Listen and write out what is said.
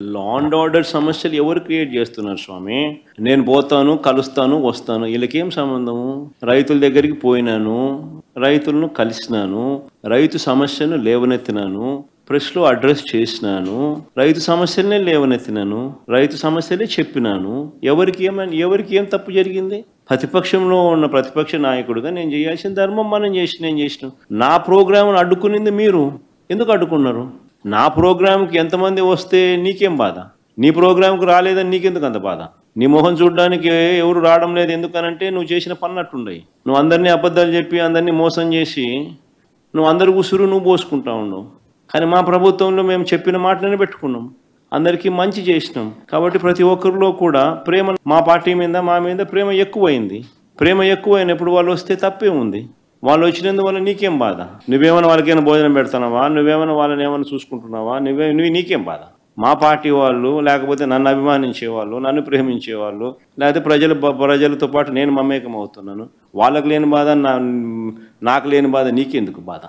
Law and order సమస్యలు ఎవరు create చేస్తున్నారు స్వామి? నేను పోతాను, కలుస్తాను, వస్తాను. వీళ్ళకేం సంబంధము? రైతుల దగ్గరికి పోయినాను, రైతులను కలిసినాను, రైతు సమస్యను లేవనెత్తినాను, ప్రెస్లో అడ్రస్ చేసినాను, రైతు సమస్యలనే లేవనెత్తినాను, రైతు సమస్యలే చెప్పినాను. ఎవరికి ఏం తప్పు జరిగింది? ప్రతిపక్షంలో ఉన్న ప్రతిపక్ష నాయకుడిగా నేను చేయాల్సిన ధర్మం నేను చేసినాం. నా ప్రోగ్రామ్ను అడ్డుకునింది మీరు. ఎందుకు అడ్డుకున్నారు? నా ప్రోగ్రాంకి ఎంతమంది వస్తే నీకేం బాధ? నీ ప్రోగ్రాంకి రాలేదని నీకెందుకు అంత బాధ? నీ మొహం చూడడానికి ఎవరు రావడం లేదు ఎందుకనంటే నువ్వు చేసిన పన్నట్టుండయి. నువ్వు అందరినీ అబద్ధాలు చెప్పి అందరినీ మోసం చేసి నువ్వు అందరి ఉసురు నువ్వు పోసుకుంటా ఉండవు. కానీ మా ప్రభుత్వంలో మేము చెప్పిన మాటలనే పెట్టుకున్నాం, అందరికీ మంచి చేసినాం. కాబట్టి ప్రతి ఒక్కరిలో కూడా ప్రేమ, మా పార్టీ మీద మా మీద ప్రేమ ఎక్కువైంది. ప్రేమ ఎక్కువైనప్పుడు వాళ్ళు వస్తే తప్పే ఉంది. వాళ్ళు వచ్చినందువల్ల నీకేం బాధ? నువ్వేమైనా వాళ్ళకైనా భోజనం పెడతానవా? నువ్వేమైనా వాళ్ళని ఏమైనా చూసుకుంటున్నావా? నీకేం బాధ? మా పార్టీ వాళ్ళు, లేకపోతే నన్ను అభిమానించేవాళ్ళు, నన్ను ప్రేమించేవాళ్ళు, లేకపోతే ప్రజలతో పాటు నేను మమేకం అవుతున్నాను, వాళ్ళకు లేని బాధ నాకు లేని బాధ నీకెందుకు బాధ?